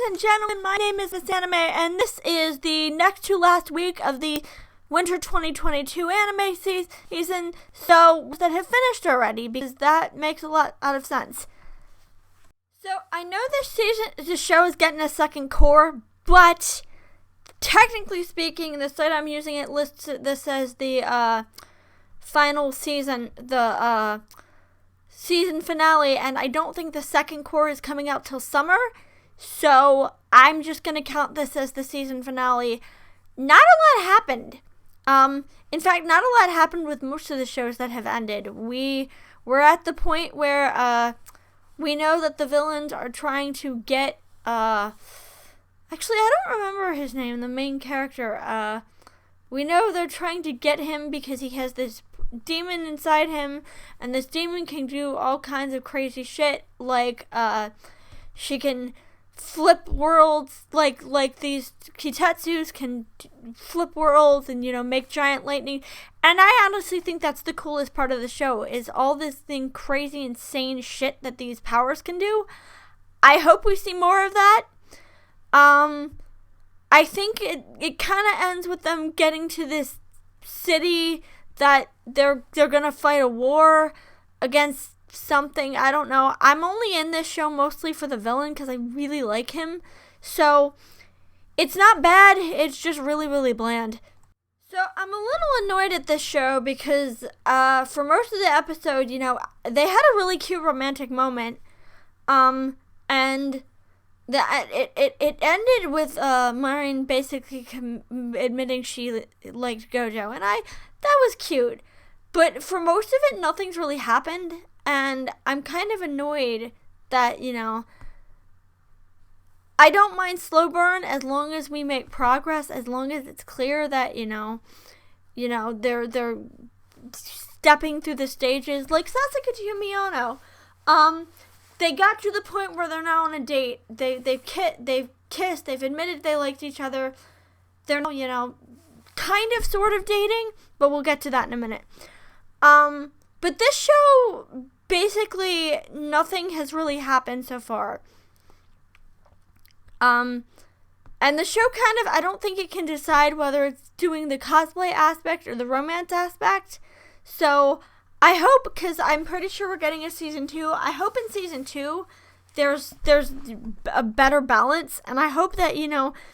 and gentlemen, my name is Miss Anime, and this is the next to last week of the Winter 2022 anime season, so that have finished already, because that makes a lot out of sense. So, I know this show is getting a second core, but technically speaking, the site I'm using it lists this as the final season, the season finale, and I don't think the second core is coming out till summer, so I'm just going to count this as the season finale. Not a lot happened. In fact, not a lot happened with most of the shows that have ended. We're at the point where we know that the villains are trying to get, actually, I don't remember his name, the main character. We know they're trying to get him because he has this demon inside him, and this demon can do all kinds of crazy shit, like, she can flip worlds, like these Kitetsus can flip worlds and, make giant lightning, and I honestly think that's the coolest part of the show, is all this crazy, insane shit that these powers can do. I hope we see more of that. I think it kind of ends with them getting to this city that they're gonna fight a war against something. I don't know. I'm only in this show mostly for the villain because I really like him. So it's not bad. It's just really, really bland. So I'm a little annoyed at this show because for most of the episode, they had a really cute romantic moment. And it ended with Marin basically admitting she liked Gojo, and that was cute. But for most of it, nothing's really happened, and I'm kind of annoyed that, I don't mind slow burn as long as we make progress, as long as it's clear that, they're stepping through the stages, like Sasuke to Yumiyano. They got to the point where they're now on a date. They've kissed, they've admitted they liked each other. They're now, kind of sort of dating, but we'll get to that in a minute. But this show, basically, nothing has really happened so far. And the show kind of, I don't think it can decide whether it's doing the cosplay aspect or the romance aspect. So I hope, because I'm pretty sure we're getting a season 2, I hope in season 2 there's a better balance, and I hope that,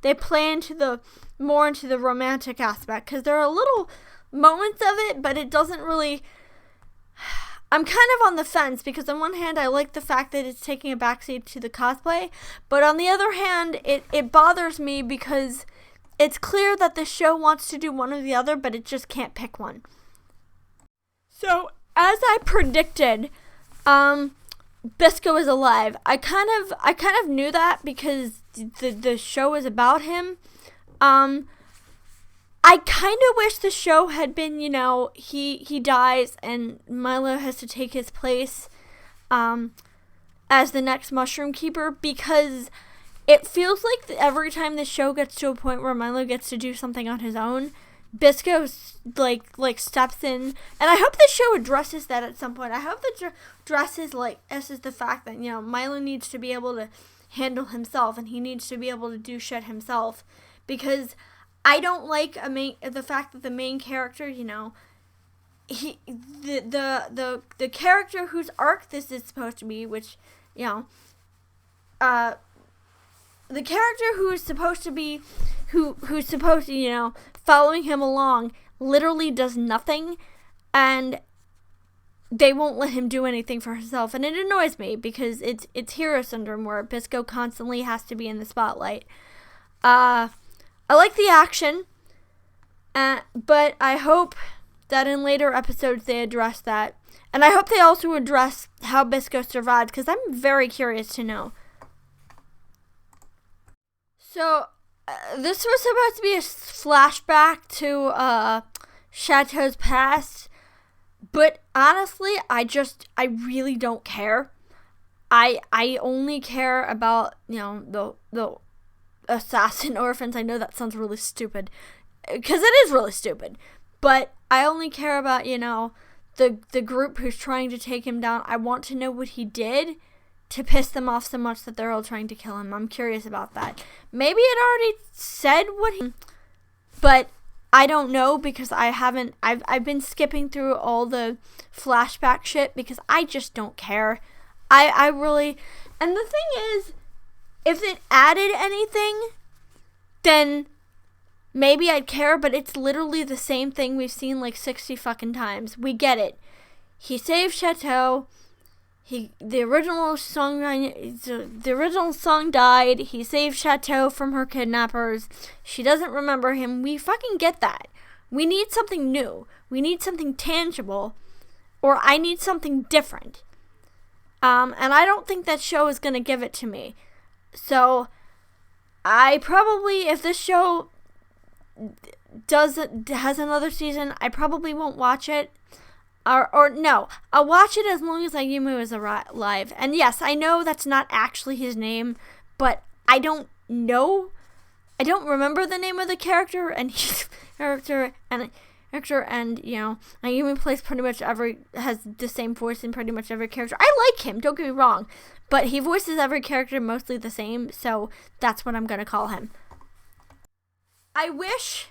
they play into more into the romantic aspect, because there are little moments of it, but it doesn't really, I'm kind of on the fence, because on one hand, I like the fact that it's taking a backseat to the cosplay, but on the other hand, it bothers me because it's clear that the show wants to do one or the other, but it just can't pick one. So, as I predicted, Bisco is alive. I kind of knew that because the show is about him. I kind of wish the show had been, he dies and Milo has to take his place as the next Mushroom Keeper, because it feels like every time the show gets to a point where Milo gets to do something on his own, Bisco like steps in, and I hope the show addresses that at some point. I hope it addresses the fact that Milo needs to be able to handle himself, and he needs to be able to do shit himself, because I don't like the fact that the main character, the character whose arc this is supposed to be, which the character who's supposed to following him along literally does nothing, and they won't let him do anything for himself, and it annoys me because it's hero syndrome where Bisco constantly has to be in the spotlight. I like the action, but I hope that in later episodes they address that, and I hope they also address how Bisco survived, because I'm very curious to know. So this was supposed to be a flashback to Chateau's past, but honestly, I really don't care. I only care about, the assassin orphans. I know that sounds really stupid, because it is really stupid, but I only care about, the group who's trying to take him down. I want to know what he did to piss them off so much that they're all trying to kill him. I'm curious about that. Maybe it already said what he... But I don't know because I've been skipping through all the flashback shit because I just don't care. I really... And the thing is, if it added anything, then maybe I'd care, but it's literally the same thing we've seen like 60 fucking times. We get it. He saved Chateau. The original song died. He saved Chateau from her kidnappers. She doesn't remember him. We fucking get that. We need something new. We need something tangible, or I need something different. And I don't think that show is gonna give it to me. So I probably, if this show has another season, I probably won't watch it. Or no, I'll watch it as long as Ayumu is alive. And yes, I know that's not actually his name, but I don't know. I don't remember the name of the character, and and you know, Ayumi has the same voice in pretty much every character. I like him, don't get me wrong, but he voices every character mostly the same, so that's what I'm gonna call him. I wish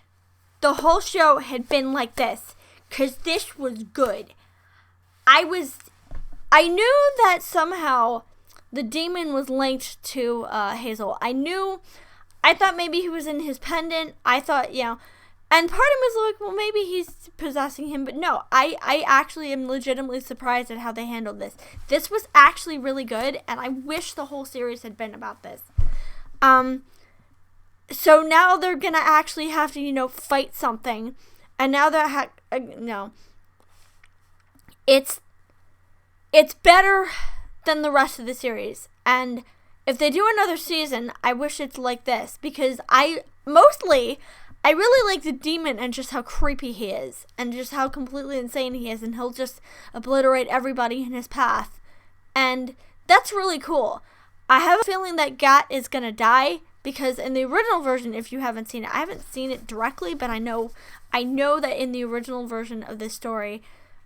the whole show had been like this, because this was good. I knew that somehow the demon was linked to Hazel. I thought maybe he was in his pendant. I thought, you know, and part of me was like, well, maybe he's possessing him. But no, I actually am legitimately surprised at how they handled this. This was actually really good, and I wish the whole series had been about this. So now they're going to actually have to, you know, fight something. And now they're, no. It's better than the rest of the series. And if they do another season, I wish it's like this. Because I really like the demon and just how creepy he is. And just how completely insane he is. And he'll just obliterate everybody in his path. And that's really cool. I have a feeling that Gat is going to die. Because in the original version, if you haven't seen it, I haven't seen it directly, but I know that in the original version of this story,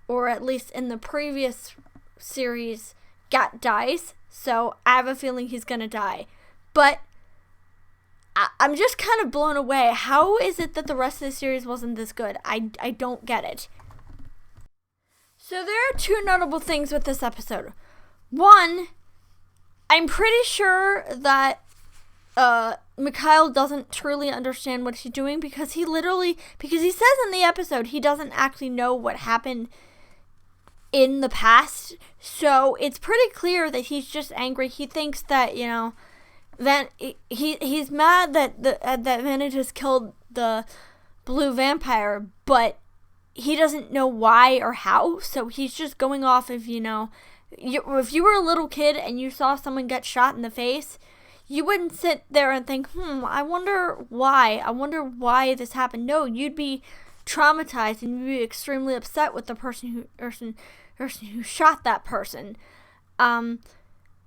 or at least in the previous series, Gat dies. So I have a feeling he's going to die. But I'm just kind of blown away. How is it that the rest of the series wasn't this good? I don't get it. So there are two notable things with this episode. One, I'm pretty sure that Mikhail doesn't truly understand what he's doing because he says in the episode he doesn't actually know what happened in the past. So it's pretty clear that he's just angry. He thinks that, you know, he's mad that that Vanna just killed the blue vampire, but he doesn't know why or how. So he's just going off of, you know, if you were a little kid and you saw someone get shot in the face, you wouldn't sit there and think, I wonder why this happened. No, you'd be traumatized and you'd be extremely upset with the person who shot that person.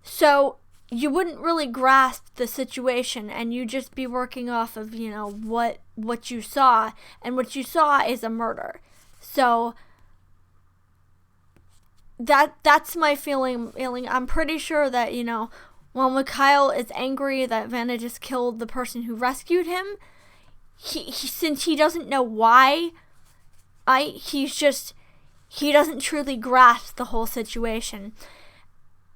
So you wouldn't really grasp the situation, and you'd just be working off of, you know, what you saw, and what you saw is a murder. So that's my feeling. I'm pretty sure that, you know, while Mikhail is angry that Vanna just killed the person who rescued him, he since he doesn't know why, he doesn't truly grasp the whole situation.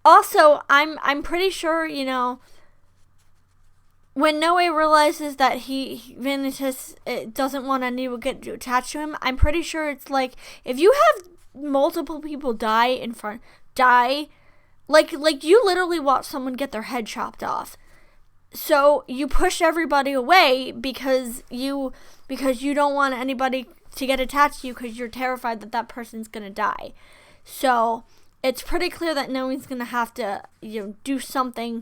Also, I'm pretty sure, you know, when Noe realizes that Vanna doesn't want anyone to get attached to him, I'm pretty sure it's like, if you have multiple people die, like you literally watch someone get their head chopped off. So you push everybody away because you don't want anybody to get attached to you because you're terrified that person's going to die. So it's pretty clear that Noe's going to have to, you know, do something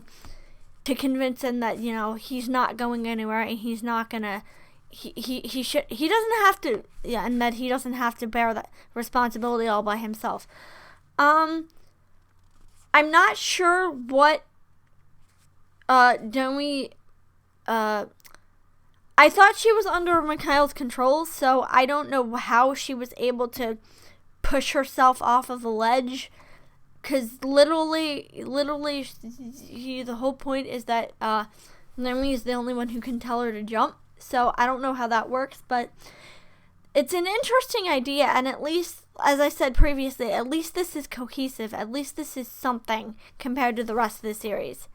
to convince him that, you know, he's not going anywhere and he's not going to, he doesn't have to, yeah, and that he doesn't have to bear that responsibility all by himself. I'm not sure what Noe, I thought she was under Mikhail's control, so I don't know how she was able to push herself off of the ledge. because literally, the whole point is that Naomi is the only one who can tell her to jump. So I don't know how that works, but it's an interesting idea, and at least, as I said previously, at least this is cohesive. At least this is something compared to the rest of the series.